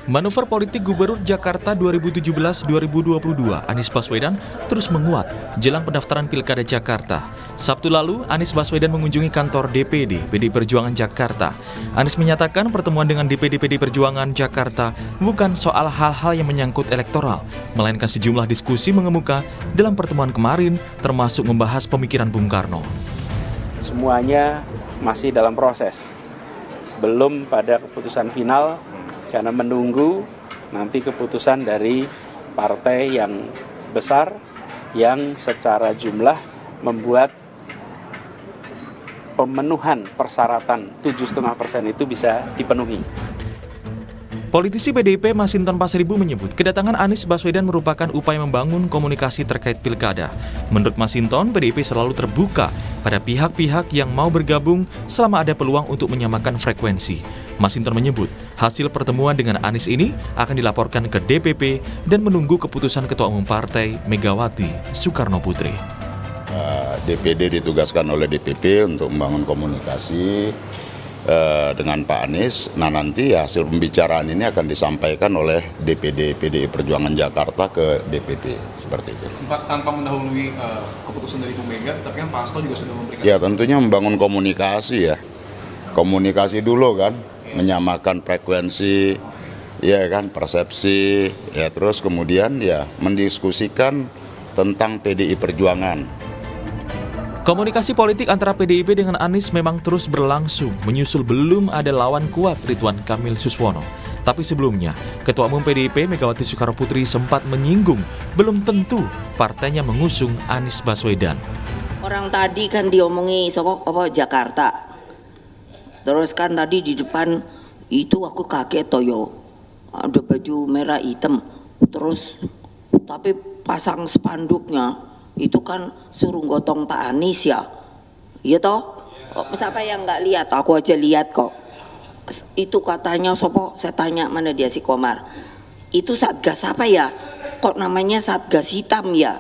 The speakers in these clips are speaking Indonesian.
Manuver politik Gubernur Jakarta 2017-2022 Anies Baswedan terus menguat jelang pendaftaran Pilkada Jakarta. Sabtu lalu, Anies Baswedan mengunjungi kantor DPD PDI Perjuangan Jakarta. Anies menyatakan pertemuan dengan DPD PDI Perjuangan Jakarta bukan soal hal-hal yang menyangkut elektoral, melainkan sejumlah diskusi mengemuka dalam pertemuan kemarin, termasuk membahas pemikiran Bung Karno. Semuanya masih dalam proses, belum pada keputusan final, karena menunggu nanti keputusan dari partai yang besar yang secara jumlah membuat pemenuhan persyaratan 7,5% itu bisa dipenuhi. Politisi PDIP Masinton Pasaribu menyebut kedatangan Anies Baswedan merupakan upaya membangun komunikasi terkait pilkada. Menurut Masinton, PDIP selalu terbuka pada pihak-pihak yang mau bergabung selama ada peluang untuk menyamakan frekuensi. Masinton menyebut hasil pertemuan dengan Anies ini akan dilaporkan ke DPP dan menunggu keputusan Ketua Umum Partai Megawati Soekarno Putri. DPD ditugaskan oleh DPP untuk membangun komunikasi dengan Pak Anies. Nah, nanti hasil pembicaraan ini akan disampaikan oleh DPD PDI Perjuangan Jakarta ke DPP, seperti itu. Tanpa mendahului keputusan dari Bu Mega, tapi kan Pak Hasto juga sudah memberikan. Ya, tentunya membangun komunikasi ya. Komunikasi dulu kan, menyamakan frekuensi, ya kan, persepsi, ya terus kemudian ya mendiskusikan tentang PDI Perjuangan. Komunikasi politik antara PDIP dengan Anies memang terus berlangsung, menyusul belum ada lawan kuat Ridwan Kamil Suswono. Tapi sebelumnya, Ketua Umum PDIP Megawati Soekarno Putri sempat menyinggung belum tentu partainya mengusung Anies Baswedan. Orang tadi kan diomongi Jakarta. Terus kan tadi di depan itu aku kaget toyo. Ada baju merah hitam. Terus tapi pasang spanduknya itu kan suruh gotong Pak Anies ya, iya toh? Siapa yang nggak lihat? Aku aja lihat kok. Itu katanya sopo, saya tanya mana dia si Komar. Itu Satgas apa ya? Kok namanya Satgas hitam ya?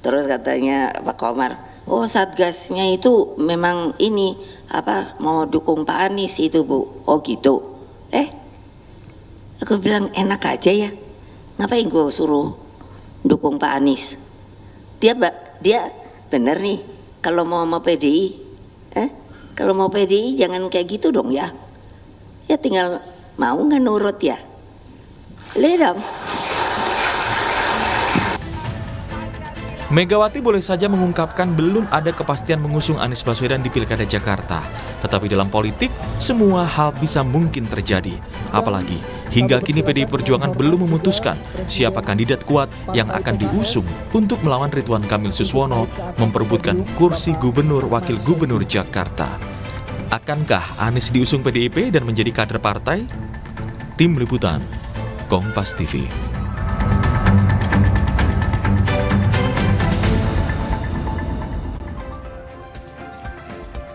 Terus katanya Pak Komar, oh Satgasnya itu memang ini apa mau dukung Pak Anies itu Bu. Oh gitu. Aku bilang enak aja ya. Ngapain gue suruh dukung Pak Anies? Dia bener nih kalau mau PDI, kalau mau PDI jangan kayak gitu dong ya. Ya tinggal mau nggak nurut ya. Lihat dong. Megawati boleh saja mengungkapkan belum ada kepastian mengusung Anies Baswedan di Pilkada Jakarta. Tetapi dalam politik, semua hal bisa mungkin terjadi. Apalagi, hingga kini PDI Perjuangan belum memutuskan siapa kandidat kuat yang akan diusung untuk melawan Ridwan Kamil Suswono memperebutkan kursi Gubernur Wakil Gubernur Jakarta. Akankah Anies diusung PDIP dan menjadi kader partai? Tim Liputan, Kompas TV.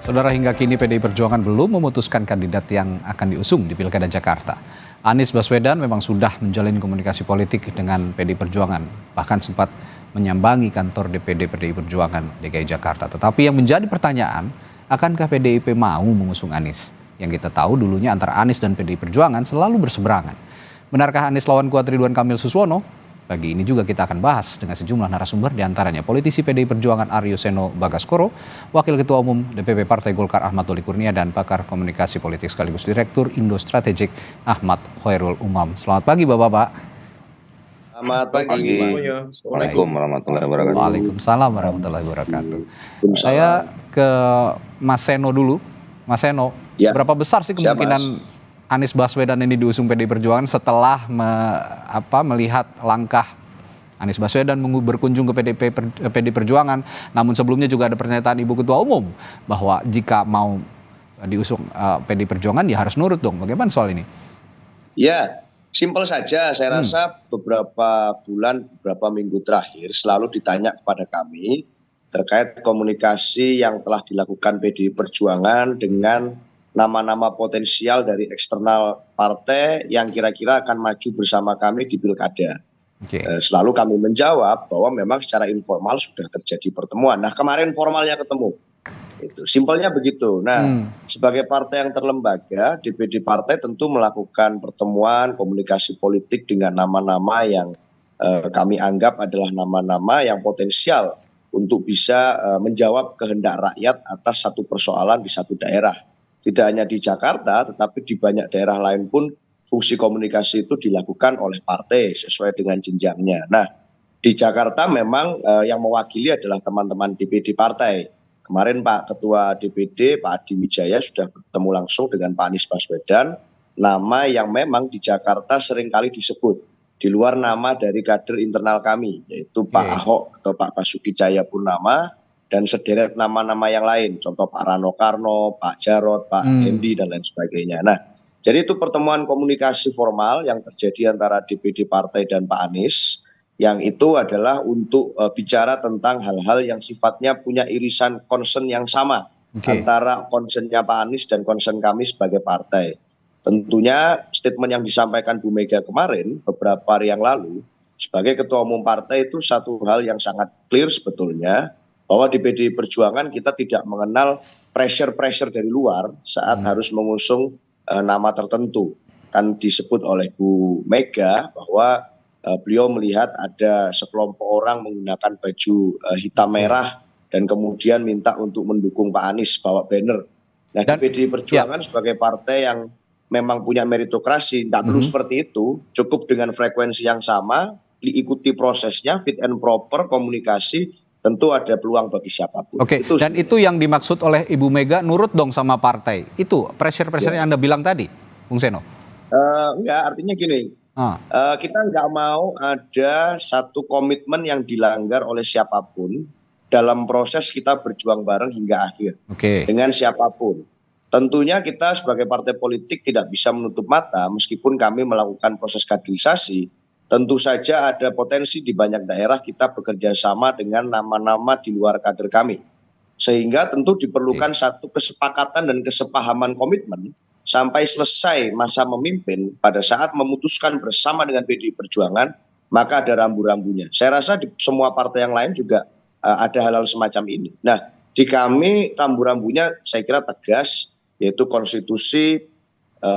Saudara, hingga kini PDI Perjuangan belum memutuskan kandidat yang akan diusung di Pilkada Jakarta. Anies Baswedan memang sudah menjalin komunikasi politik dengan PDI Perjuangan, bahkan sempat menyambangi kantor DPD PDI Perjuangan DKI Jakarta. Tetapi yang menjadi pertanyaan, akankah PDIP mau mengusung Anies? Yang kita tahu dulunya antara Anies dan PDI Perjuangan selalu berseberangan. Benarkah Anies lawan kuat Ridwan Kamil Suswono? Pagi ini juga kita akan bahas dengan sejumlah narasumber, diantaranya politisi PDI Perjuangan Aryo Seno Bagaskoro, Wakil Ketua Umum DPP Partai Golkar Ahmad Doli Kurnia, dan pakar komunikasi politik sekaligus Direktur Indo Strategik Ahmad Khairul Umam. Selamat pagi Bapak-Bapak. Selamat pagi. Assalamualaikum warahmatullahi wabarakatuh. Waalaikumsalam warahmatullahi wabarakatuh. Saya ke Mas Seno dulu. Mas Seno, ya, berapa besar sih kemungkinan Anies Baswedan ini diusung PDI Perjuangan setelah melihat langkah Anies Baswedan berkunjung ke PDI Perjuangan, namun sebelumnya juga ada pernyataan Ibu Ketua Umum bahwa jika mau diusung PDI Perjuangan ya harus nurut dong. Bagaimana soal ini? Ya, simpel saja. Saya rasa beberapa minggu terakhir selalu ditanya kepada kami terkait komunikasi yang telah dilakukan PDI Perjuangan dengan nama-nama potensial dari eksternal partai yang kira-kira akan maju bersama kami di Pilkada. Selalu kami menjawab bahwa memang secara informal sudah terjadi pertemuan. Nah, kemarin formalnya ketemu. Itu simpelnya begitu. Nah, sebagai partai yang terlembaga, DPD partai tentu melakukan pertemuan komunikasi politik dengan nama-nama yang kami anggap adalah nama-nama yang potensial untuk bisa menjawab kehendak rakyat atas satu persoalan di satu daerah. Tidak hanya di Jakarta, tetapi di banyak daerah lain pun fungsi komunikasi itu dilakukan oleh partai sesuai dengan jenjangnya. Nah, di Jakarta memang yang mewakili adalah teman-teman DPD partai. Kemarin Pak Ketua DPD, Pak Adi Wijaya sudah bertemu langsung dengan Pak Anies Baswedan, nama yang memang di Jakarta seringkali disebut. Di luar nama dari kader internal kami, yaitu Pak Ahok atau Pak Basuki Cahayapurnama, dan sederet nama-nama yang lain, contoh Pak Rano Karno, Pak Jarod, Pak Hendi, dan lain sebagainya. Nah, jadi itu pertemuan komunikasi formal yang terjadi antara DPD partai dan Pak Anies, yang itu adalah untuk bicara tentang hal-hal yang sifatnya punya irisan concern yang sama antara concernnya Pak Anies dan concern kami sebagai partai. Tentunya statement yang disampaikan Bu Mega kemarin beberapa hari yang lalu sebagai Ketua Umum Partai itu satu hal yang sangat clear sebetulnya, bahwa di PDI Perjuangan kita tidak mengenal pressure-pressure dari luar saat harus mengusung nama tertentu. Kan disebut oleh Bu Mega bahwa beliau melihat ada sekelompok orang menggunakan baju hitam merah dan kemudian minta untuk mendukung Pak Anies bawa banner. Nah, di PDI Perjuangan sebagai partai yang memang punya meritokrasi, tidak perlu seperti itu, cukup dengan frekuensi yang sama, diikuti prosesnya, fit and proper, komunikasi, tentu ada peluang bagi siapapun. Oke, dan itu yang dimaksud oleh Ibu Mega, nurut dong sama partai. Itu pressure-pressure yang Anda bilang tadi, Bung Seno? Enggak, artinya gini, kita nggak mau ada satu komitmen yang dilanggar oleh siapapun dalam proses kita berjuang bareng hingga akhir. Dengan siapapun. Tentunya kita sebagai partai politik tidak bisa menutup mata meskipun kami melakukan proses kaderisasi. Tentu saja ada potensi di banyak daerah kita bekerja sama dengan nama-nama di luar kader kami. Sehingga tentu diperlukan satu kesepakatan dan kesepahaman komitmen sampai selesai masa memimpin pada saat memutuskan bersama dengan PDI Perjuangan, maka ada rambu-rambunya. Saya rasa di semua partai yang lain juga ada hal-hal semacam ini. Nah, di kami rambu-rambunya saya kira tegas, yaitu konstitusi,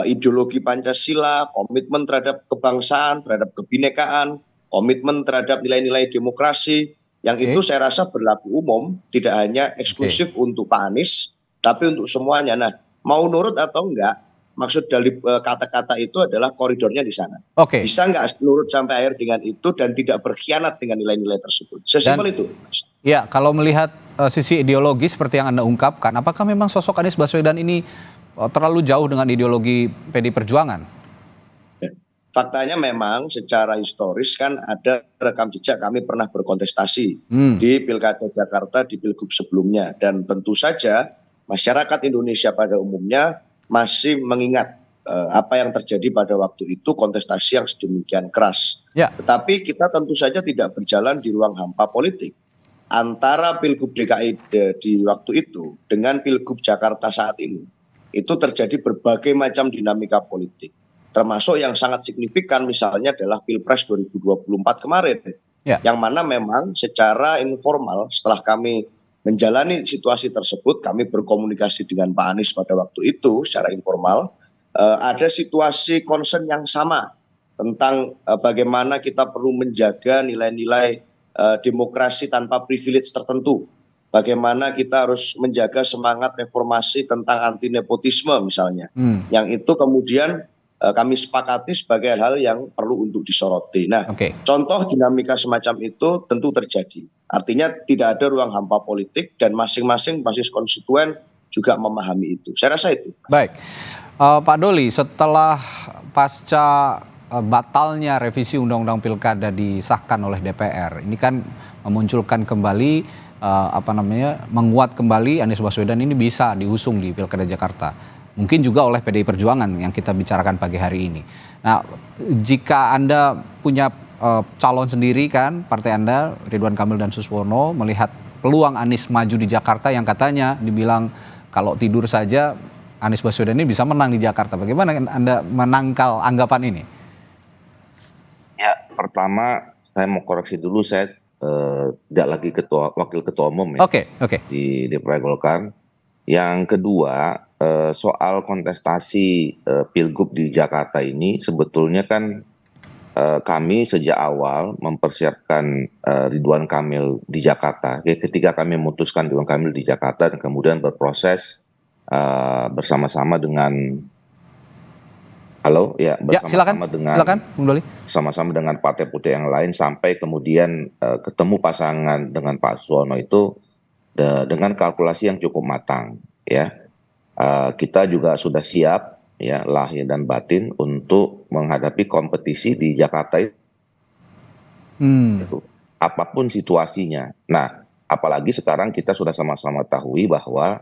ideologi Pancasila, komitmen terhadap kebangsaan, terhadap kebinekaan, komitmen terhadap nilai-nilai demokrasi, yang itu saya rasa berlaku umum, tidak hanya eksklusif untuk Pak Anies, tapi untuk semuanya. Nah, mau nurut atau enggak, maksud dari kata-kata itu adalah koridornya di sana. Bisa enggak nurut sampai akhir dengan itu dan tidak berkhianat dengan nilai-nilai tersebut. Sesimpel itu. Ya, kalau melihat sisi ideologi seperti yang Anda ungkapkan, apakah memang sosok Anies Baswedan ini terlalu jauh dengan ideologi PDI Perjuangan? Faktanya memang secara historis kan ada rekam jejak kami pernah berkontestasi di Pilkada Jakarta, di Pilgub sebelumnya. Dan tentu saja masyarakat Indonesia pada umumnya masih mengingat apa yang terjadi pada waktu itu, kontestasi yang sedemikian keras. Tetapi kita tentu saja tidak berjalan di ruang hampa politik. Antara Pilgub DKI di waktu itu dengan Pilgub Jakarta saat ini, itu terjadi berbagai macam dinamika politik. Termasuk yang sangat signifikan misalnya adalah Pilpres 2024 kemarin. Yang mana memang secara informal setelah kami menjalani situasi tersebut, kami berkomunikasi dengan Pak Anies pada waktu itu secara informal, ada situasi concern yang sama tentang bagaimana kita perlu menjaga nilai-nilai demokrasi tanpa privilege tertentu. Bagaimana kita harus menjaga semangat reformasi tentang anti nepotisme misalnya. Yang itu kemudian kami sepakati sebagai hal yang perlu untuk disoroti. Nah, contoh dinamika semacam itu tentu terjadi. Artinya tidak ada ruang hampa politik dan masing-masing basis konstituen juga memahami itu. Saya rasa itu. Baik, Pak Doli, setelah pasca batalnya revisi Undang-Undang Pilkada disahkan oleh DPR, ini kan memunculkan kembali menguat kembali Anies Baswedan ini bisa diusung di Pilkada Jakarta. Mungkin juga oleh PDI Perjuangan yang kita bicarakan pagi hari ini. Nah, jika Anda punya calon sendiri kan, partai Anda, Ridwan Kamil dan Suswono, melihat peluang Anies maju di Jakarta yang katanya dibilang kalau tidur saja Anies Baswedan ini bisa menang di Jakarta. Bagaimana Anda menangkal anggapan ini? Ya, pertama saya mau koreksi dulu, saya tidak lagi wakil ketua umum ya Oke. di Partai Golkar. Yang kedua, soal kontestasi Pilgub di Jakarta ini sebetulnya kan kami sejak awal mempersiapkan Ridwan Kamil di Jakarta. Ketika kami memutuskan Ridwan Kamil di Jakarta dan kemudian berproses bersama-sama dengan Silakan, Bung Doli. Sama-sama dengan partai politik yang lain sampai kemudian ketemu pasangan dengan Pak Suwono itu dengan kalkulasi yang cukup matang ya. Kita juga sudah siap ya lahir dan batin untuk menghadapi kompetisi di Jakarta itu apapun situasinya. Nah, apalagi sekarang kita sudah sama-sama tahu bahwa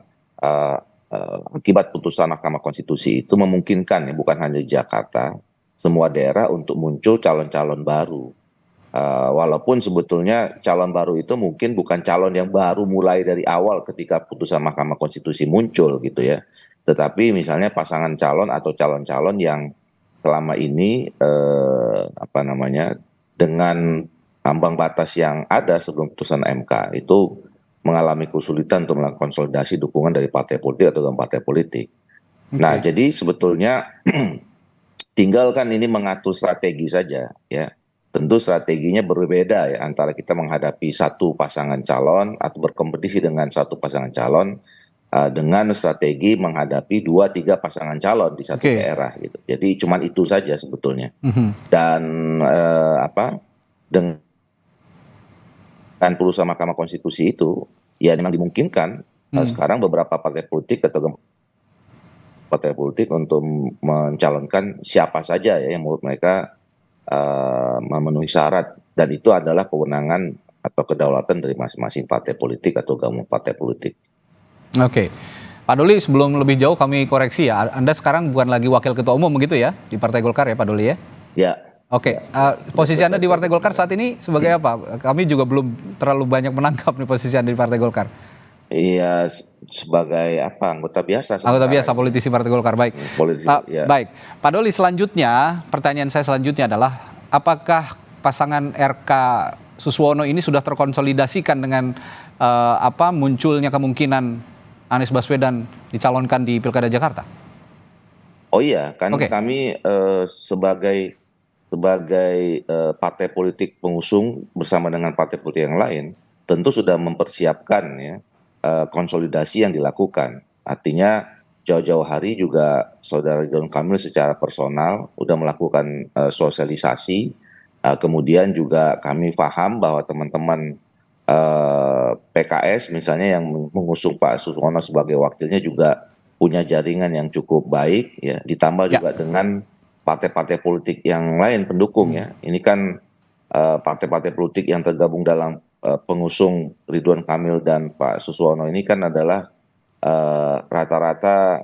akibat putusan Mahkamah Konstitusi itu memungkinkan ya bukan hanya di Jakarta, semua daerah untuk muncul calon-calon baru. Walaupun sebetulnya calon baru itu mungkin bukan calon yang baru mulai dari awal ketika putusan Mahkamah Konstitusi muncul gitu ya. Tetapi misalnya pasangan calon atau calon-calon yang selama ini dengan ambang batas yang ada sebelum putusan MK itu mengalami kesulitan untuk melakukan konsolidasi dukungan dari partai politik atau dalam partai politik. Nah, jadi sebetulnya tinggal kan ini mengatur strategi saja ya. Tentu strateginya berbeda ya antara kita menghadapi satu pasangan calon atau berkompetisi dengan satu pasangan calon dengan strategi menghadapi 2-3 pasangan calon di satu daerah gitu. Jadi cuman itu saja sebetulnya. Dan dengan putusan Mahkamah Konstitusi itu ya memang dimungkinkan sekarang beberapa partai politik atau partai politik untuk mencalonkan siapa saja ya yang menurut mereka memenuhi syarat, dan itu adalah kewenangan atau kedaulatan dari masing-masing partai politik atau gabungan partai politik. Oke, Pak Doli, sebelum lebih jauh kami koreksi ya, Anda sekarang bukan lagi wakil ketua umum begitu ya di Partai Golkar ya Pak Doli ya? Ya. Oke, posisi Anda di Partai Golkar saat ini sebagai apa? Kami juga belum terlalu banyak menangkap nih posisi Anda di Partai Golkar. Iya, sebagai anggota biasa. Anggota biasa, politisi Partai Golkar, baik. Ya. Baik, Pak Doli, selanjutnya pertanyaan saya selanjutnya adalah apakah pasangan RK Suswono ini sudah terkonsolidasikan dengan munculnya kemungkinan Anies Baswedan dicalonkan di Pilkada Jakarta? Oh iya, kan kami sebagai partai politik pengusung bersama dengan partai politik yang lain tentu sudah mempersiapkan ya konsolidasi yang dilakukan. Artinya jauh-jauh hari juga Saudara Ridwan Kamil secara personal sudah melakukan sosialisasi. Kemudian juga kami paham bahwa teman-teman PKS misalnya yang mengusung Pak Suswono sebagai wakilnya juga punya jaringan yang cukup baik ya, ditambah juga dengan partai-partai politik yang lain pendukung ya. Ini kan partai-partai politik yang tergabung dalam pengusung Ridwan Kamil dan Pak Suswono ini kan adalah rata-rata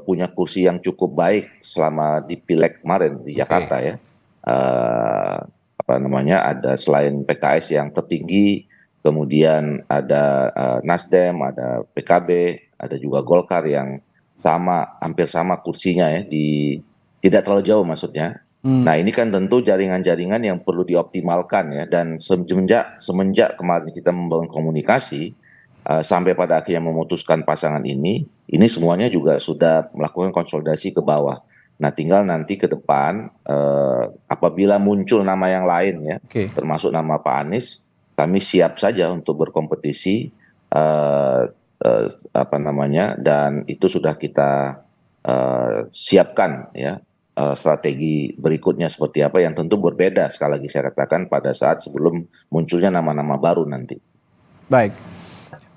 punya kursi yang cukup baik selama di Pileg kemarin di Jakarta ya. Ada selain PKS yang tertinggi, kemudian ada Nasdem, ada PKB, ada juga Golkar yang hampir sama kursinya ya, tidak terlalu jauh maksudnya. Nah ini kan tentu jaringan-jaringan yang perlu dioptimalkan ya, dan semenjak kemarin kita membangun komunikasi sampai pada akhirnya memutuskan pasangan ini semuanya juga sudah melakukan konsolidasi ke bawah. Nah tinggal nanti ke depan apabila muncul nama yang lain ya, termasuk nama Pak Anies, kami siap saja untuk berkompetisi dan itu sudah kita siapkan ya strategi berikutnya seperti apa yang tentu berbeda sekali lagi saya katakan pada saat sebelum munculnya nama-nama baru nanti. Baik,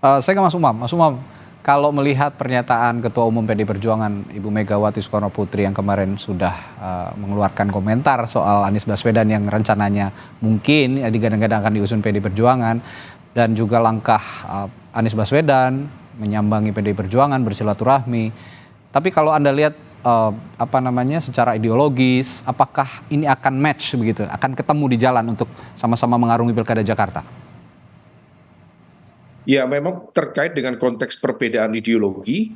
saya ke Mas Umam, kalau melihat pernyataan Ketua Umum PD Perjuangan Ibu Megawati Soekarno Putri yang kemarin sudah mengeluarkan komentar soal Anies Baswedan yang rencananya mungkin digadang-gadang akan diusung PD Perjuangan, dan juga langkah Anies Baswedan menyambangi PD Perjuangan bersilaturahmi, tapi kalau Anda lihat secara ideologis, apakah ini akan match begitu, akan ketemu di jalan untuk sama-sama mengarungi Pilkada Jakarta? Ya, memang terkait dengan konteks perbedaan ideologi,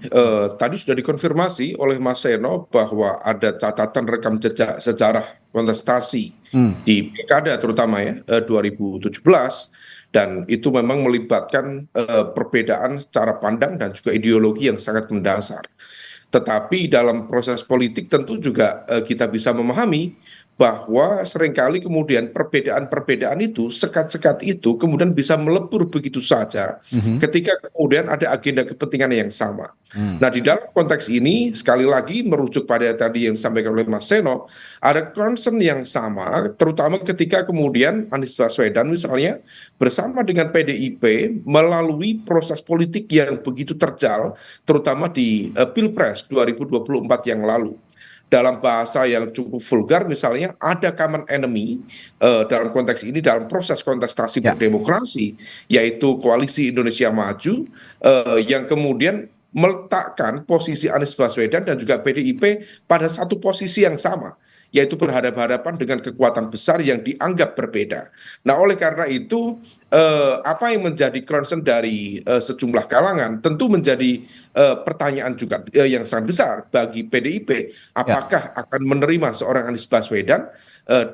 tadi sudah dikonfirmasi oleh Mas Seno bahwa ada catatan rekam jejak sejarah kontestasi di pilkada terutama ya 2017, dan itu memang melibatkan perbedaan cara pandang dan juga ideologi yang sangat mendasar. Tetapi dalam proses politik tentu juga kita bisa memahami bahwa seringkali kemudian perbedaan-perbedaan itu, sekat-sekat itu kemudian bisa melebur begitu saja ketika kemudian ada agenda kepentingan yang sama. Nah, di dalam konteks ini, sekali lagi merujuk pada tadi yang disampaikan oleh Mas Seno, ada concern yang sama, terutama ketika kemudian Anies Baswedan misalnya bersama dengan PDIP melalui proses politik yang begitu terjal, terutama di Pilpres 2024 yang lalu. Dalam bahasa yang cukup vulgar, misalnya ada common enemy dalam konteks ini dalam proses kontestasi berdemokrasi, yaitu Koalisi Indonesia Maju, yang kemudian meletakkan posisi Anies Baswedan dan juga PDIP pada satu posisi yang sama, yaitu berhadapan-hadapan dengan kekuatan besar yang dianggap berbeda. Nah, oleh karena itu, apa yang menjadi concern dari sejumlah kalangan tentu menjadi pertanyaan juga yang sangat besar bagi PDIP. Apakah akan menerima seorang Anies Baswedan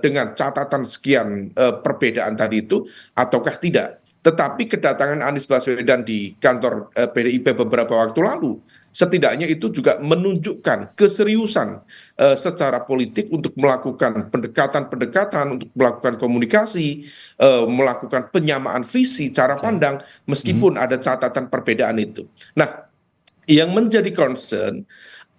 dengan catatan sekian perbedaan tadi itu, ataukah tidak? Tetapi kedatangan Anies Baswedan di kantor PDIP beberapa waktu lalu, setidaknya itu juga menunjukkan keseriusan secara politik untuk melakukan pendekatan-pendekatan, untuk melakukan komunikasi, melakukan penyamaan visi, cara pandang, meskipun ada catatan perbedaan itu. Nah, yang menjadi concern,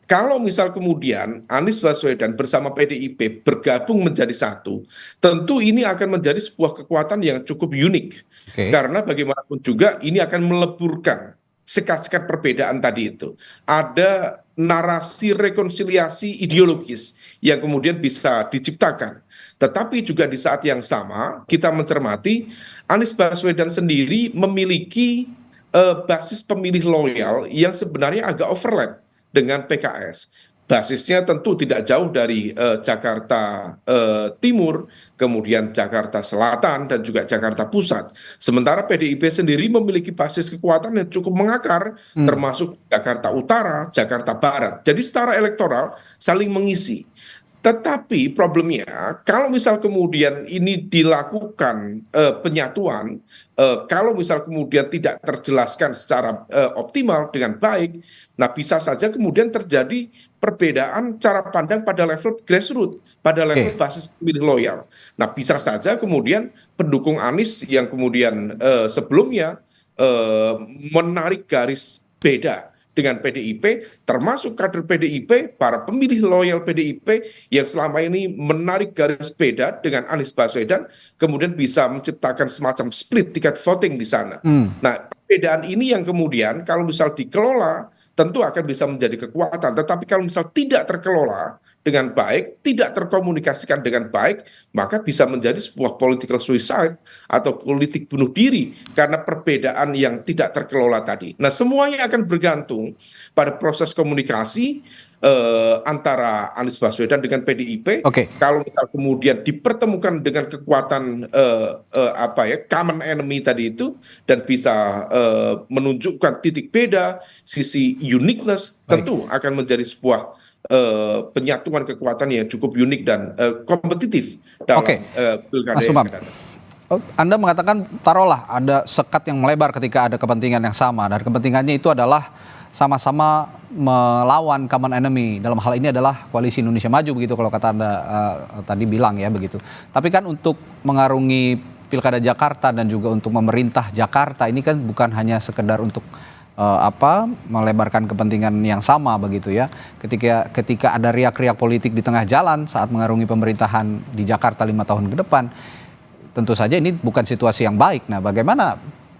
kalau misal kemudian Anies Baswedan bersama PDIP bergabung menjadi satu, tentu ini akan menjadi sebuah kekuatan yang cukup unik. Karena bagaimanapun juga ini akan meleburkan sekat-sekat perbedaan tadi itu. Ada narasi rekonsiliasi ideologis yang kemudian bisa diciptakan. Tetapi juga di saat yang sama kita mencermati Anies Baswedan sendiri memiliki basis pemilih loyal yang sebenarnya agak overlap dengan PKS. Basisnya tentu tidak jauh dari Jakarta Timur, kemudian Jakarta Selatan, dan juga Jakarta Pusat. Sementara PDIP sendiri memiliki basis kekuatan yang cukup mengakar, termasuk Jakarta Utara, Jakarta Barat. Jadi secara elektoral saling mengisi. Tetapi problemnya, kalau misal kemudian ini dilakukan penyatuan, kalau misal kemudian tidak terjelaskan secara optimal dengan baik, nah bisa saja kemudian terjadi perbedaan cara pandang pada level grassroots, pada level basis pemilih loyal. Nah, bisa saja kemudian pendukung Anies yang kemudian sebelumnya menarik garis beda dengan PDIP, termasuk kader PDIP, para pemilih loyal PDIP yang selama ini menarik garis beda dengan Anies Baswedan, kemudian bisa menciptakan semacam split ticket voting di sana. Nah, perbedaan ini yang kemudian kalau misal dikelola, tentu akan bisa menjadi kekuatan. Tetapi kalau misal tidak terkelola dengan baik, tidak terkomunikasikan dengan baik, maka bisa menjadi sebuah political suicide atau politik bunuh diri karena perbedaan yang tidak terkelola tadi. Nah, semuanya akan bergantung pada proses komunikasi antara Anies Baswedan dengan PDIP. Kalau misal kemudian dipertemukan dengan kekuatan common enemy tadi itu dan bisa menunjukkan titik beda, sisi uniqueness, tentu akan menjadi sebuah penyatuan kekuatan yang cukup unik dan kompetitif dalam pilkada yang akan datang. Anda mengatakan taruhlah ada sekat yang melebar ketika ada kepentingan yang sama, dan kepentingannya itu adalah sama-sama melawan common enemy. Dalam hal ini adalah Koalisi Indonesia Maju, begitu kalau kata Anda tadi bilang ya begitu. Tapi kan untuk mengarungi Pilkada Jakarta dan juga untuk memerintah Jakarta ini kan bukan hanya sekedar untuk melebarkan kepentingan yang sama begitu ya. Ketika ada riak-riak politik di tengah jalan saat mengarungi pemerintahan di Jakarta 5 tahun ke depan, tentu saja ini bukan situasi yang baik. Nah, bagaimana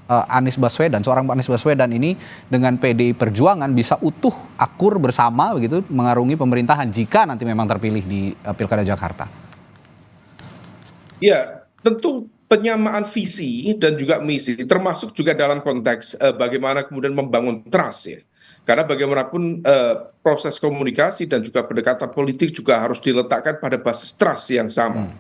Anies Baswedan, seorang Anies Baswedan ini dengan PDI Perjuangan bisa utuh, akur bersama begitu mengarungi pemerintahan jika nanti memang terpilih di Pilkada Jakarta? Ya, tentu penyamaan visi dan juga misi, termasuk juga dalam konteks bagaimana kemudian membangun trust ya. Karena bagaimanapun proses komunikasi dan juga pendekatan politik juga harus diletakkan pada basis trust yang sama.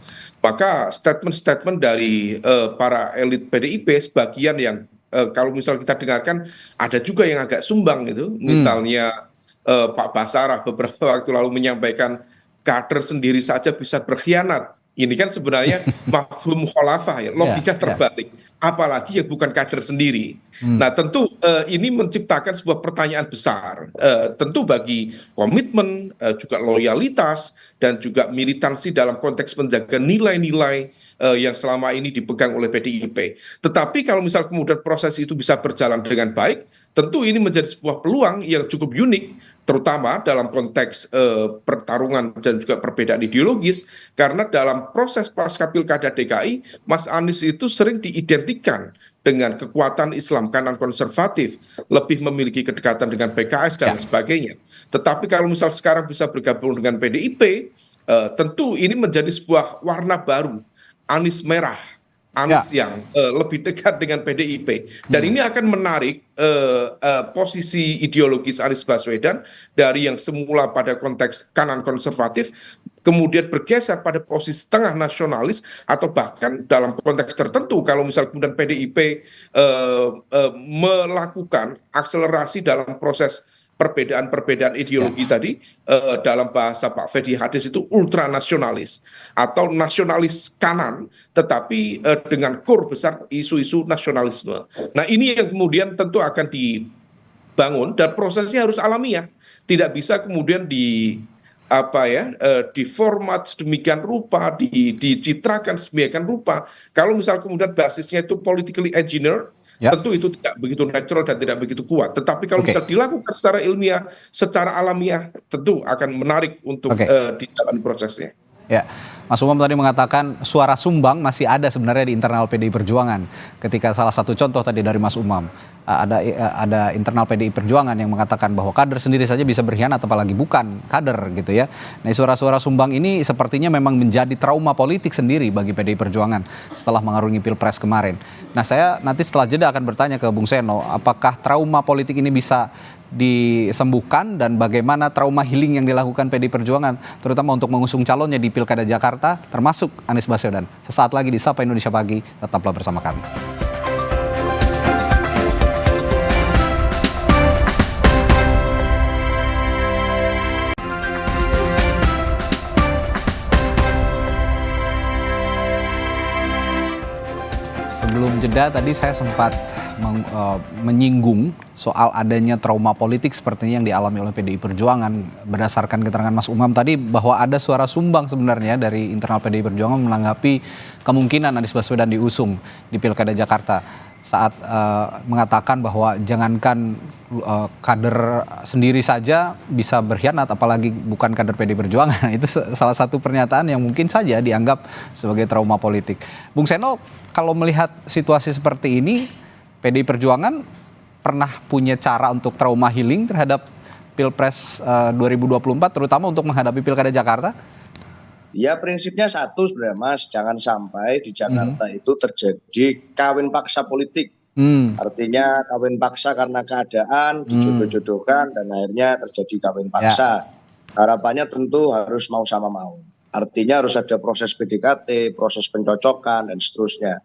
Maka statement-statement dari para elit PDIP sebagian yang kalau misal kita dengarkan ada juga yang agak sumbang gitu, misalnya Pak Basarah beberapa waktu lalu menyampaikan kader sendiri saja bisa berkhianat. Ini kan sebenarnya mafhum khalafah ya, logika terbalik. Apalagi yang bukan kader sendiri. Nah tentu ini menciptakan sebuah pertanyaan besar. Tentu bagi komitmen, juga loyalitas, dan juga militansi dalam konteks menjaga nilai-nilai yang selama ini dipegang oleh PDIP. Tetapi kalau misal kemudian proses itu bisa berjalan dengan baik, tentu ini menjadi sebuah peluang yang cukup unik, terutama dalam konteks pertarungan dan juga perbedaan ideologis, karena dalam proses pasca pilkada DKI, Mas Anies itu sering diidentikan dengan kekuatan Islam kanan konservatif, lebih memiliki kedekatan dengan PKS dan sebagainya. Tetapi kalau misal sekarang bisa bergabung dengan PDIP, tentu ini menjadi sebuah warna baru, Anies merah, Anies yang lebih dekat dengan PDIP, dan ini akan menarik posisi ideologis Anies Baswedan dari yang semula pada konteks kanan konservatif kemudian bergeser pada posisi tengah nasionalis, atau bahkan dalam konteks tertentu kalau misal kemudian PDIP melakukan akselerasi dalam proses perbedaan-perbedaan ideologi tadi, dalam bahasa Pak Fedi Hadis itu ultranasionalis atau nasionalis kanan, tetapi dengan core besar isu-isu nasionalisme. Nah ini yang kemudian tentu akan dibangun dan prosesnya harus alamiah, tidak bisa kemudian diformat sedemikian rupa, dicitrakan sedemikian rupa. Kalau misal kemudian basisnya itu politically engineered, tentu itu tidak begitu natural dan tidak begitu kuat. Tetapi kalau bisa dilakukan secara ilmiah, secara alamiah, tentu akan menarik untuk di dalam prosesnya. Ya, Mas Umam tadi mengatakan suara sumbang masih ada sebenarnya di internal PDI Perjuangan. Ketika salah satu contoh tadi dari Mas Umam, ada internal PDI Perjuangan yang mengatakan bahwa kader sendiri saja bisa berkhianat, apalagi bukan kader gitu ya. Nah, suara-suara sumbang ini sepertinya memang menjadi trauma politik sendiri bagi PDI Perjuangan setelah mengarungi Pilpres kemarin. Nah, saya nanti setelah jeda akan bertanya ke Bung Seno, apakah trauma politik ini bisa disembuhkan dan bagaimana trauma healing yang dilakukan PDI Perjuangan terutama untuk mengusung calonnya di Pilkada Jakarta termasuk Anies Baswedan. Sesaat lagi di Sapa Indonesia Pagi, tetaplah bersama kami. Sebelum jeda tadi saya sempat menyinggung soal adanya trauma politik sepertinya yang dialami oleh PDI Perjuangan. Berdasarkan keterangan Mas Umam tadi bahwa ada suara sumbang sebenarnya dari internal PDI Perjuangan menanggapi kemungkinan Anies Baswedan diusung di Pilkada Jakarta saat mengatakan bahwa jangankan kader sendiri saja bisa berkhianat, apalagi bukan kader PDI Perjuangan. Itu salah satu pernyataan yang mungkin saja dianggap sebagai trauma politik. Bung Seno, kalau melihat situasi seperti ini, PDI Perjuangan pernah punya cara untuk trauma healing terhadap Pilpres 2024, terutama untuk menghadapi Pilkada Jakarta? Ya prinsipnya satu sebenarnya Mas, jangan sampai di Jakarta itu terjadi kawin paksa politik. Artinya kawin paksa karena keadaan, dijodoh-jodohkan dan akhirnya terjadi kawin paksa. Harapannya tentu harus mau sama mau. Artinya harus ada proses PDKT, proses pencocokan dan seterusnya.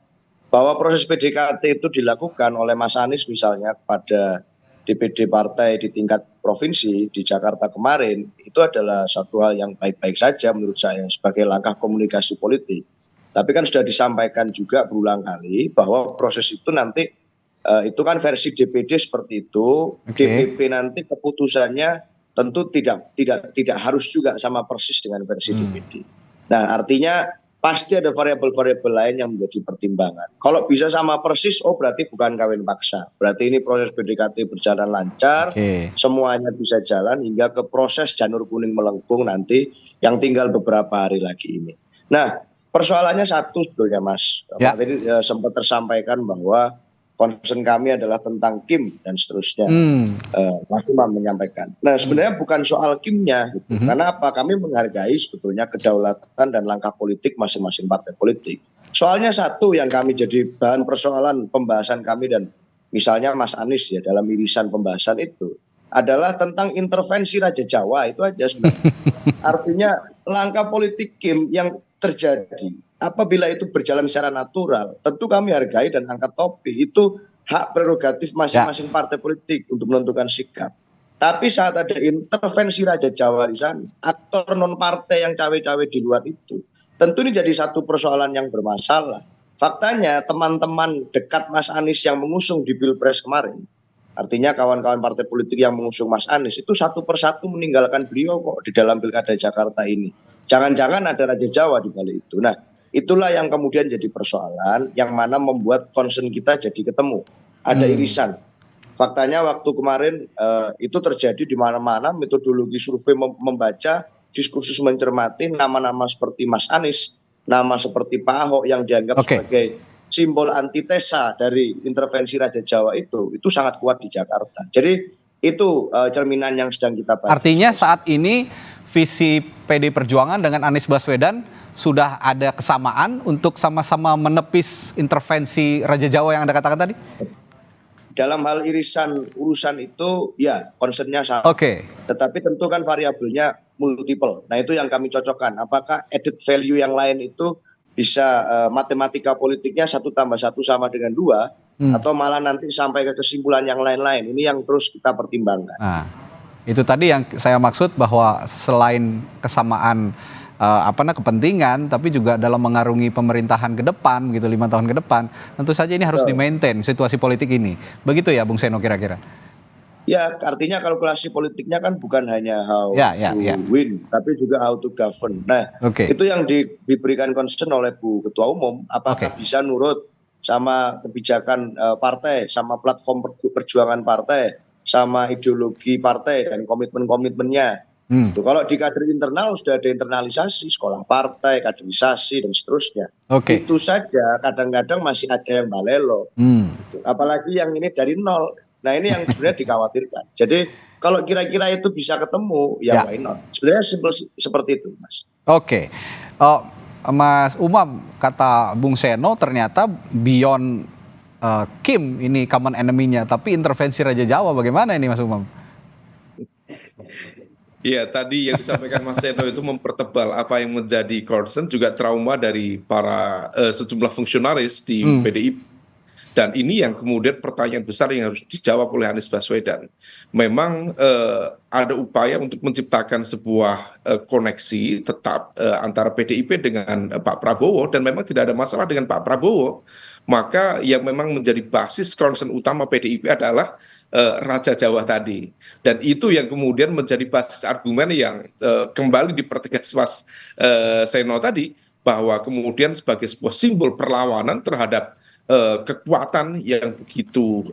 Bahwa proses PDKT itu dilakukan oleh Mas Anies misalnya kepada DPD partai di tingkat provinsi di Jakarta kemarin, itu adalah satu hal yang baik-baik saja menurut saya sebagai langkah komunikasi politik. Tapi kan sudah disampaikan juga berulang kali bahwa proses itu nanti itu kan versi DPD seperti itu, DPP nanti keputusannya tentu tidak harus juga sama persis dengan versi DPD. Nah artinya pasti ada variabel-variabel lain yang menjadi pertimbangan. Kalau bisa sama persis, oh berarti bukan kawin paksa. Berarti ini proses PDKT berjalan lancar, semuanya bisa jalan hingga ke proses janur kuning melengkung nanti yang tinggal beberapa hari lagi ini. Nah, persoalannya satu sebetulnya Mas. Tadi sempat tersampaikan bahwa concern kami adalah tentang Kim dan seterusnya. Mas Umam menyampaikan. Nah sebenarnya bukan soal Kimnya, gitu. Karena apa? Kami menghargai sebetulnya kedaulatan dan langkah politik masing-masing partai politik. Soalnya satu yang kami jadi bahan persoalan pembahasan kami dan misalnya Mas Anies ya dalam irisan pembahasan itu adalah tentang intervensi Raja Jawa itu aja sebenarnya. Artinya langkah politik Kim yang terjadi apabila itu berjalan secara natural, tentu kami hargai dan angkat topi. Itu hak prerogatif masing-masing partai politik untuk menentukan sikap. Tapi saat ada intervensi Raja Jawa di sana, aktor non partai yang cawe-cawe di luar itu, tentu ini jadi satu persoalan yang bermasalah. Faktanya teman-teman dekat Mas Anies yang mengusung di Pilpres kemarin, artinya kawan-kawan partai politik yang mengusung Mas Anies itu satu persatu meninggalkan beliau kok di dalam Pilkada Jakarta ini. Jangan-jangan ada Raja Jawa di balik itu. Nah, itulah yang kemudian jadi persoalan yang mana membuat concern kita jadi ketemu. Ada irisan. Faktanya waktu kemarin itu terjadi di mana-mana, metodologi survei membaca, diskursus mencermati nama-nama seperti Mas Anies, nama seperti Pak Ahok yang dianggap sebagai simbol antitesa dari intervensi Raja Jawa itu sangat kuat di Jakarta. Jadi itu cerminan yang sedang kita baca. Artinya saat ini visi PD Perjuangan dengan Anies Baswedan sudah ada kesamaan untuk sama-sama menepis intervensi Raja Jawa yang Anda katakan tadi? Dalam hal urusan itu ya concernnya sama. Tetapi tentu kan variabelnya multiple. Nah itu yang kami cocokkan. Apakah added value yang lain itu bisa matematika politiknya 1 + 1 sama dengan 2 atau malah nanti sampai ke kesimpulan yang lain-lain. Ini yang terus kita pertimbangkan. Nah, itu tadi yang saya maksud bahwa selain kesamaan kepentingan, tapi juga dalam mengarungi pemerintahan ke depan gitu 5 tahun ke depan, tentu saja ini harus di-maintain situasi politik ini. Begitu ya Bung Seno kira-kira? Ya, artinya kalkulasi politiknya kan bukan hanya how to win, tapi juga how to govern. Nah, itu yang diberikan concern oleh Bu Ketua Umum, apakah bisa nurut sama kebijakan partai, sama platform perjuangan partai, sama ideologi partai dan komitmen-komitmennya. Kalau di kader internal sudah ada internalisasi, sekolah partai, kaderisasi, dan seterusnya. Itu saja kadang-kadang masih ada yang balelo. Apalagi yang ini dari nol. Nah ini yang sebenarnya dikhawatirkan. Jadi kalau kira-kira itu bisa ketemu, ya why not? Sebenarnya simpel seperti itu, Mas. Mas Umam, kata Bung Seno ternyata beyond Kim ini common enemy-nya, tapi intervensi Raja Jawa bagaimana ini Mas Umam? Ya, tadi yang disampaikan Mas Seno itu mempertebal apa yang menjadi concern juga trauma dari para sejumlah fungsionaris di PDIP. Dan ini yang kemudian pertanyaan besar yang harus dijawab oleh Anies Baswedan. Memang ada upaya untuk menciptakan sebuah koneksi tetap antara PDIP dengan Pak Prabowo, dan memang tidak ada masalah dengan Pak Prabowo. Maka yang memang menjadi basis concern utama PDIP adalah Raja Jawa tadi, dan itu yang kemudian menjadi basis argumen yang kembali dipertegas Mas Seno tadi, bahwa kemudian sebagai sebuah simbol perlawanan terhadap kekuatan yang begitu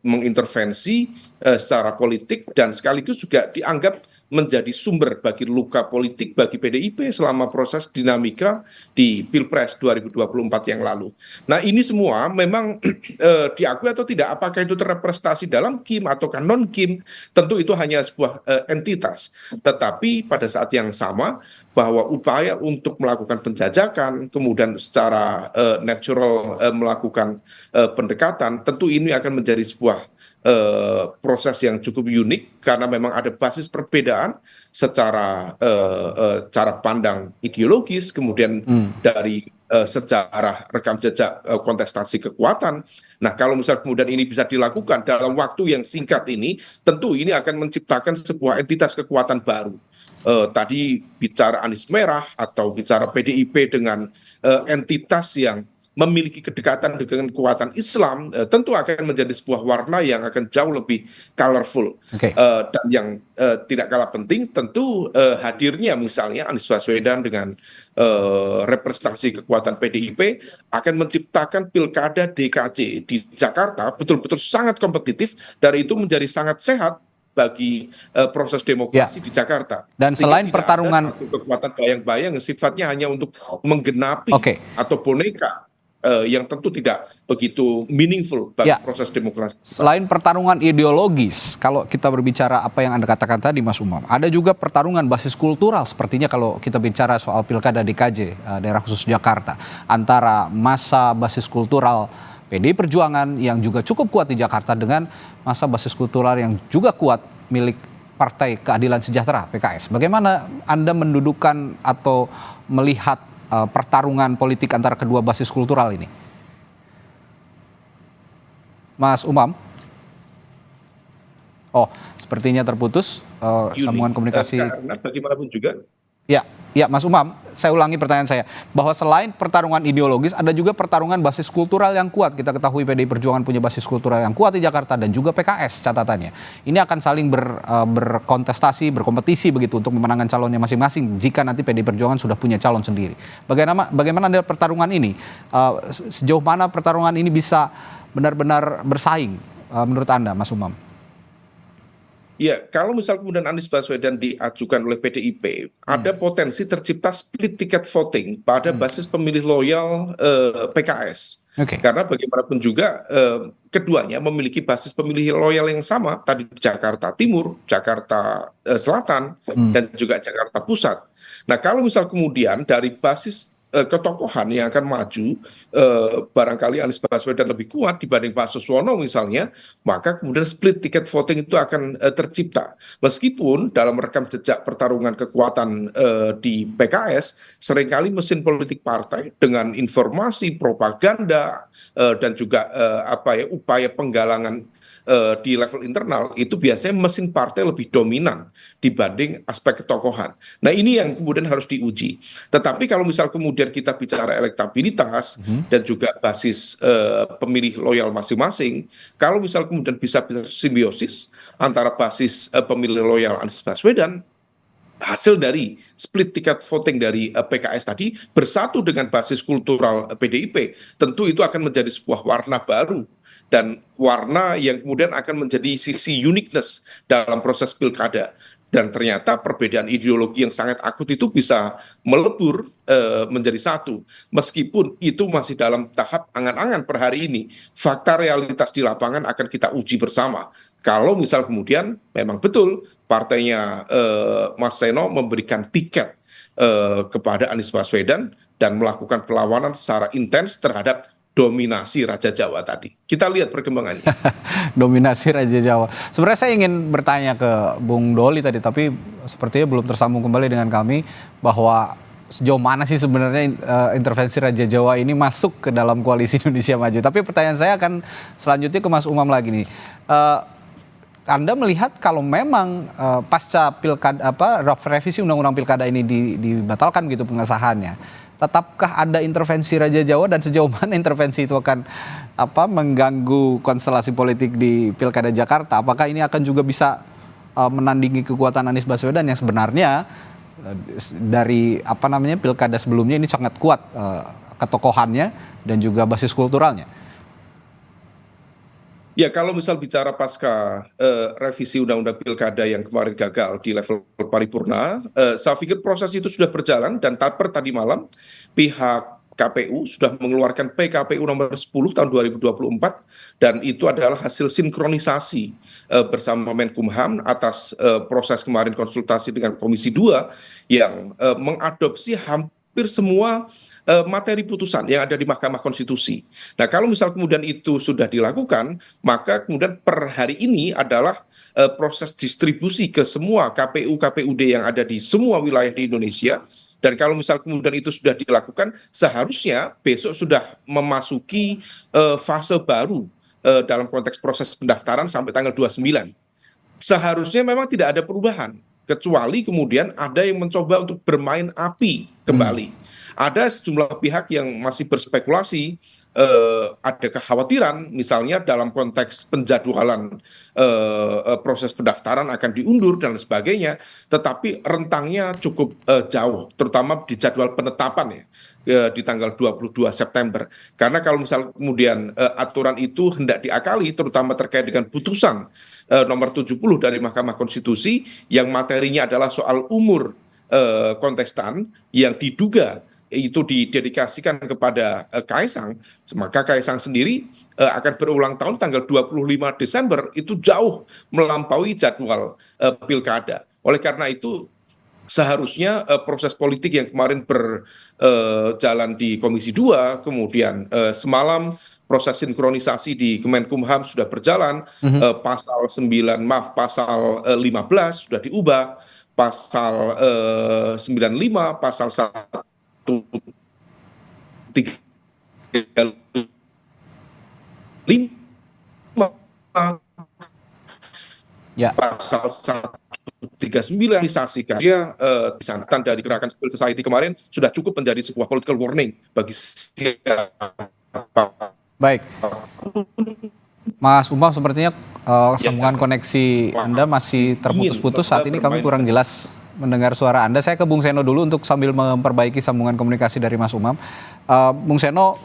mengintervensi secara politik dan sekaligus juga dianggap menjadi sumber bagi luka politik bagi PDIP selama proses dinamika di Pilpres 2024 yang lalu. Nah ini semua memang diakui atau tidak, apakah itu terrepresentasi dalam Kim atau non-Kim, tentu itu hanya sebuah entitas. Tetapi pada saat yang sama bahwa upaya untuk melakukan penjajakan, kemudian secara natural melakukan pendekatan, tentu ini akan menjadi sebuah proses yang cukup unik karena memang ada basis perbedaan secara cara pandang ideologis, kemudian dari sejarah rekam jejak kontestasi kekuatan. Nah kalau misal kemudian ini bisa dilakukan dalam waktu yang singkat ini, tentu ini akan menciptakan sebuah entitas kekuatan baru. Tadi bicara Anies Merah atau bicara PDIP dengan entitas yang memiliki kedekatan dengan kekuatan Islam, tentu akan menjadi sebuah warna yang akan jauh lebih colorful. Dan yang tidak kalah penting tentu hadirnya misalnya Anies Baswedan dengan representasi kekuatan PDIP akan menciptakan pilkada DKJ di Jakarta betul-betul sangat kompetitif, dan itu menjadi sangat sehat bagi proses demokrasi di Jakarta. Dan selain pertarungan kekuatan bayang-bayang yang sifatnya hanya untuk menggenapi atau boneka, yang tentu tidak begitu meaningful bagi proses demokrasi. Selain pertarungan ideologis, kalau kita berbicara apa yang Anda katakan tadi Mas Umam, ada juga pertarungan basis kultural sepertinya kalau kita bicara soal pilkada DKJ, daerah khusus Jakarta, antara massa basis kultural PDI Perjuangan yang juga cukup kuat di Jakarta dengan massa basis kultural yang juga kuat milik Partai Keadilan Sejahtera PKS. Bagaimana Anda mendudukan atau melihat pertarungan politik antara kedua basis kultural ini? Mas Umam? Oh, sepertinya terputus sambungan komunikasi. Karena bagaimanapun juga Ya, Mas Umam, saya ulangi pertanyaan saya, bahwa selain pertarungan ideologis, ada juga pertarungan basis kultural yang kuat. Kita ketahui PDI Perjuangan punya basis kultural yang kuat di Jakarta, dan juga PKS catatannya. Ini akan saling berkontestasi, berkompetisi begitu untuk memenangkan calonnya masing-masing jika nanti PDI Perjuangan sudah punya calon sendiri. Bagaimana Anda pertarungan ini? Sejauh mana pertarungan ini bisa benar-benar bersaing menurut Anda, Mas Umam? ya, kalau misal kemudian Anies Baswedan diajukan oleh PDIP, ada potensi tercipta split ticket voting pada basis pemilih loyal PKS. Oke. Karena bagaimanapun juga keduanya memiliki basis pemilih loyal yang sama, tadi di Jakarta Timur, Jakarta Selatan, dan juga Jakarta Pusat. Nah, kalau misal kemudian dari basis ketokohan yang akan maju, barangkali Anies Baswedan lebih kuat dibanding Pak Suswono misalnya, maka kemudian split ticket voting itu akan tercipta. Meskipun dalam rekam jejak pertarungan kekuatan di PKS, seringkali mesin politik partai dengan informasi propaganda dan juga upaya penggalangan di level internal itu biasanya mesin partai lebih dominan dibanding aspek ketokohan. Nah, ini yang kemudian harus diuji. Tetapi kalau misal kemudian kita bicara elektabilitas dan juga basis pemilih loyal masing-masing, kalau misal kemudian bisa simbiosis antara basis pemilih loyal Anies Baswedan, hasil dari split ticket voting dari PKS tadi bersatu dengan basis kultural PDIP, tentu itu akan menjadi sebuah warna baru dan warna yang kemudian akan menjadi sisi uniqueness dalam proses pilkada. Dan ternyata perbedaan ideologi yang sangat akut itu bisa melebur menjadi satu. Meskipun itu masih dalam tahap angan-angan per hari ini, fakta realitas di lapangan akan kita uji bersama. Kalau misal kemudian memang betul partainya Mas Seno memberikan tiket kepada Anies Baswedan dan melakukan perlawanan secara intens terhadap dominasi Raja Jawa tadi. Kita lihat perkembangannya. Dominasi Raja Jawa. Sebenarnya saya ingin bertanya ke Bung Doli tadi, tapi sepertinya belum tersambung kembali dengan kami, bahwa sejauh mana sih sebenarnya intervensi Raja Jawa ini masuk ke dalam koalisi Indonesia Maju. Tapi pertanyaan saya akan selanjutnya ke Mas Umam lagi nih. Anda melihat kalau memang pasca pilkada revisi undang-undang pilkada ini dibatalkan gitu pengesahannya, tetapkah ada intervensi Raja Jawa, dan sejauh mana intervensi itu akan mengganggu konstelasi politik di Pilkada Jakarta? Apakah ini akan juga bisa menandingi kekuatan Anies Baswedan yang sebenarnya dari pilkada sebelumnya ini sangat kuat ketokohannya dan juga basis kulturalnya? Ya, kalau misal bicara pasca revisi undang-undang pilkada yang kemarin gagal di level paripurna, saya pikir proses itu sudah berjalan, dan tadi malam pihak KPU sudah mengeluarkan PKPU nomor 10 tahun 2024, dan itu adalah hasil sinkronisasi bersama Menkumham atas proses kemarin konsultasi dengan Komisi 2 yang mengadopsi hampir semua materi putusan yang ada di Mahkamah Konstitusi. Nah, kalau misal kemudian itu sudah dilakukan, maka kemudian per hari ini adalah proses distribusi ke semua KPU-KPUD yang ada di semua wilayah di Indonesia. Dan kalau misal kemudian itu sudah dilakukan, seharusnya besok sudah memasuki fase baru dalam konteks proses pendaftaran sampai tanggal 29. Seharusnya memang tidak ada perubahan, kecuali kemudian ada yang mencoba untuk bermain api kembali. Ada sejumlah pihak yang masih berspekulasi, ada kekhawatiran misalnya dalam konteks penjadwalan proses pendaftaran akan diundur dan sebagainya, tetapi rentangnya cukup jauh, terutama di jadwal penetapan di tanggal 22 September. Karena kalau misal kemudian aturan itu hendak diakali, terutama terkait dengan putusan nomor 70 dari Mahkamah Konstitusi yang materinya adalah soal umur kontestan yang diduga itu didedikasikan kepada Kaisang, maka Kaisang sendiri akan berulang tahun tanggal 25 Desember, itu jauh melampaui jadwal pilkada. Oleh karena itu seharusnya proses politik yang kemarin berjalan di Komisi 2, kemudian semalam proses sinkronisasi di Kemenkumham sudah berjalan, pasal 15 sudah diubah, pasal 95, pasal 135 Ya. Pasal 139 disaksikan dia disangkakan dari gerakan civil society kemarin sudah cukup menjadi sebuah political warning bagi siapa. Baik, Mas Umam, sepertinya sambungan koneksi Anda masih terputus-putus. Saat ini kami kurang jelas mendengar suara Anda. Saya ke Bung Seno dulu untuk sambil memperbaiki sambungan komunikasi dari Mas Umam. Bung Seno,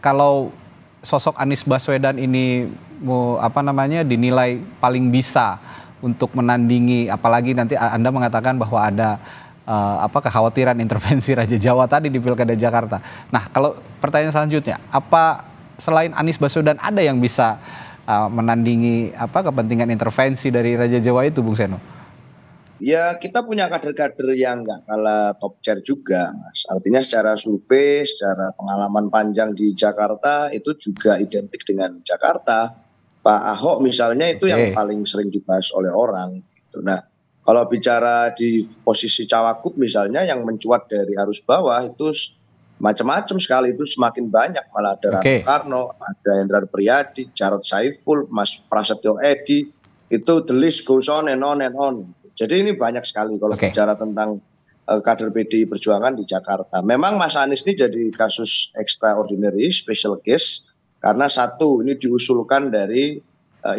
kalau sosok Anies Baswedan ini dinilai paling bisa untuk menandingi, apalagi nanti Anda mengatakan bahwa ada kekhawatiran intervensi Raja Jawa tadi di Pilkada Jakarta. Nah, kalau pertanyaan selanjutnya, apa selain Anies Baswedan ada yang bisa menandingi kepentingan intervensi dari Raja Jawa itu, Bung Seno? Ya, kita punya kader-kader yang nggak kalah top chair juga, Mas. Artinya secara survei, secara pengalaman panjang di Jakarta, itu juga identik dengan Jakarta. Pak Ahok misalnya itu yang paling sering dibahas oleh orang. Gitu. Nah, kalau bicara di posisi cawagup misalnya yang mencuat dari arus bawah itu macam-macam sekali, itu semakin banyak. Malah ada Rano Karno, ada Hendrar Priyadi, Jarod Saiful, Mas Prasetyo Edy, itu the list goes on and on and on. Jadi ini banyak sekali kalau bicara tentang kader PDI Perjuangan di Jakarta. Memang Mas Anies ini jadi kasus extraordinary, special case, karena satu, ini diusulkan dari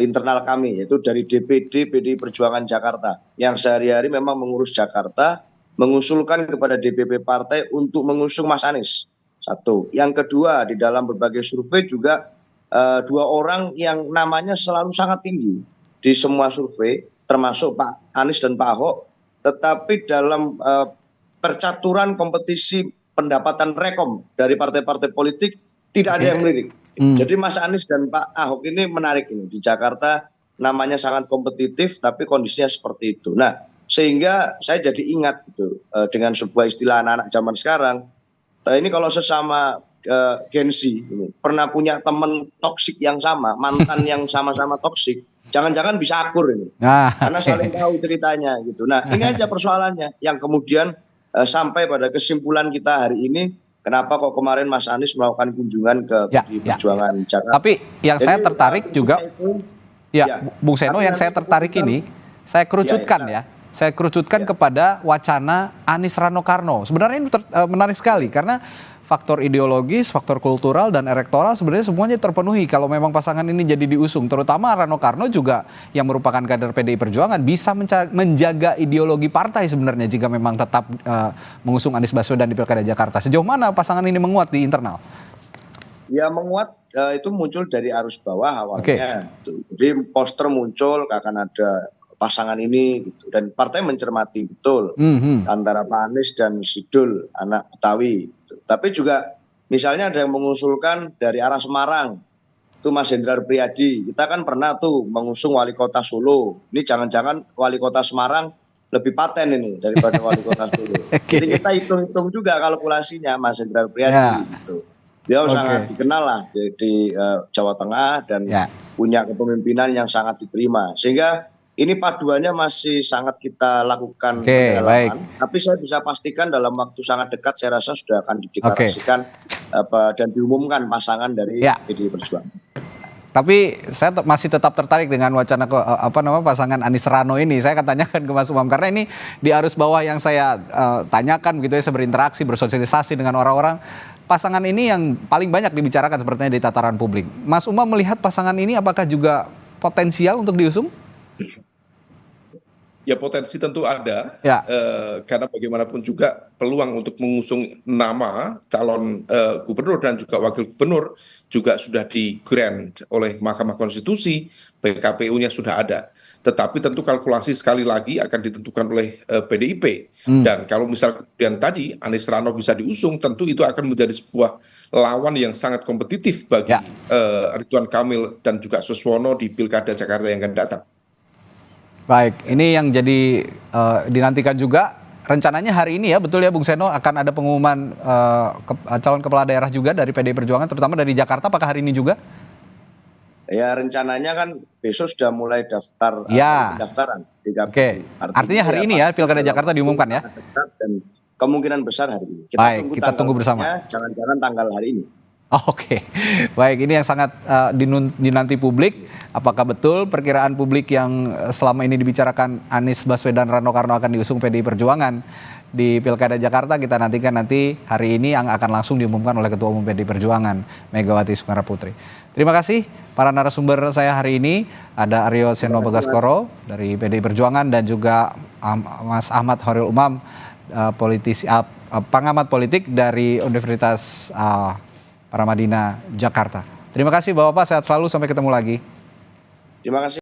internal kami, yaitu dari DPD PDI Perjuangan Jakarta, yang sehari-hari memang mengurus Jakarta, mengusulkan kepada DPP partai untuk mengusung Mas Anies. Satu. Yang kedua, di dalam berbagai survei juga dua orang yang namanya selalu sangat tinggi di semua survei, termasuk Pak Anies dan Pak Ahok, tetapi dalam percaturan kompetisi pendapatan rekom dari partai-partai politik tidak ada yang melirik. Jadi Mas Anies dan Pak Ahok ini menarik ini. Di Jakarta namanya sangat kompetitif, tapi kondisinya seperti itu. Nah, sehingga saya jadi ingat gitu, dengan sebuah istilah anak-anak zaman sekarang, ini kalau sesama Gen Z ini, pernah punya teman toksik yang sama, mantan yang sama-sama toksik, jangan-jangan bisa akur ini, karena saling tahu ceritanya gitu. Nah, ini aja persoalannya yang kemudian sampai pada kesimpulan kita hari ini, kenapa kok kemarin Mas Anies melakukan kunjungan ke PDI Perjuangan Jakarta. Tapi yang saya tertarik juga, Bung Seno, yang saya tertarik ini, saya kerucutkan saya kerucutkan kepada wacana Anies Rano Karno. Sebenarnya ini menarik sekali karena faktor ideologis, faktor kultural, dan elektoral sebenarnya semuanya terpenuhi kalau memang pasangan ini jadi diusung. Terutama Rano Karno juga yang merupakan kader PDI Perjuangan bisa menjaga ideologi partai sebenarnya jika memang tetap mengusung Anies Baswedan di Pilkada Jakarta. Sejauh mana pasangan ini menguat di internal? Ya menguat itu muncul dari arus bawah awalnya. Jadi poster muncul akan ada pasangan ini gitu. Dan partai mencermati betul antara Pak Anies dan Sidul, anak Betawi. Tapi juga misalnya ada yang mengusulkan dari arah Semarang, itu Mas Hendrar Priyadi. Kita kan pernah tuh mengusung wali kota Solo. Ini jangan-jangan wali kota Semarang lebih paten ini daripada wali kota Solo. Jadi kita hitung-hitung juga kalkulasinya Mas Hendrar Priyadi. Gitu. Dia sangat dikenal lah di Jawa Tengah dan punya kepemimpinan yang sangat diterima. Sehingga ini paduannya masih sangat kita lakukan pendalaman, tapi saya bisa pastikan dalam waktu sangat dekat saya rasa sudah akan dideklarasikan dan diumumkan pasangan dari PDI Perjuangan. Tapi saya masih tetap tertarik dengan wacana pasangan Anies Rano ini. Saya akan tanyakan ke Mas Umam karena ini di arus bawah yang saya tanyakan gitu ya, saya berinteraksi, bersosialisasi dengan orang-orang. Pasangan ini yang paling banyak dibicarakan sepertinya di tataran publik. Mas Umam melihat pasangan ini apakah juga potensial untuk diusung? Ya potensi tentu ada, karena bagaimanapun juga peluang untuk mengusung nama calon gubernur dan juga wakil gubernur juga sudah di-grant oleh Mahkamah Konstitusi, PKPU-nya sudah ada. Tetapi tentu kalkulasi sekali lagi akan ditentukan oleh PDIP. Dan kalau misal kemudian tadi Anies Rano bisa diusung, tentu itu akan menjadi sebuah lawan yang sangat kompetitif bagi Ridwan Kamil dan juga Suswono di Pilkada Jakarta yang akan datang. Baik, ini yang jadi dinantikan juga rencananya hari ini ya, betul ya Bung Seno, akan ada pengumuman calon kepala daerah juga dari PDI Perjuangan, terutama dari Jakarta, apakah hari ini juga? Ya rencananya kan besok sudah mulai daftaran. Artinya hari ini ya Pilkada Jakarta diumumkan ya? Dan kemungkinan besar hari ini. Kita tunggu bersama. Jangan-jangan tanggal hari ini. Oh, oke, baik, ini yang sangat dinanti publik. Apakah betul perkiraan publik yang selama ini dibicarakan Anies Baswedan Rano Karno akan diusung PDI Perjuangan di Pilkada Jakarta? Kita nantikan nanti hari ini yang akan langsung diumumkan oleh Ketua Umum PDI Perjuangan Megawati Soekarno Putri. Terima kasih para narasumber saya hari ini. Ada Aryo Seno Bagaskoro dari PDI Perjuangan dan juga Mas Ahmad Horil Umam, pengamat politik dari Universitas Paramadina Jakarta. Terima kasih Bapak-Bapak, sehat selalu, sampai ketemu lagi. Terima kasih.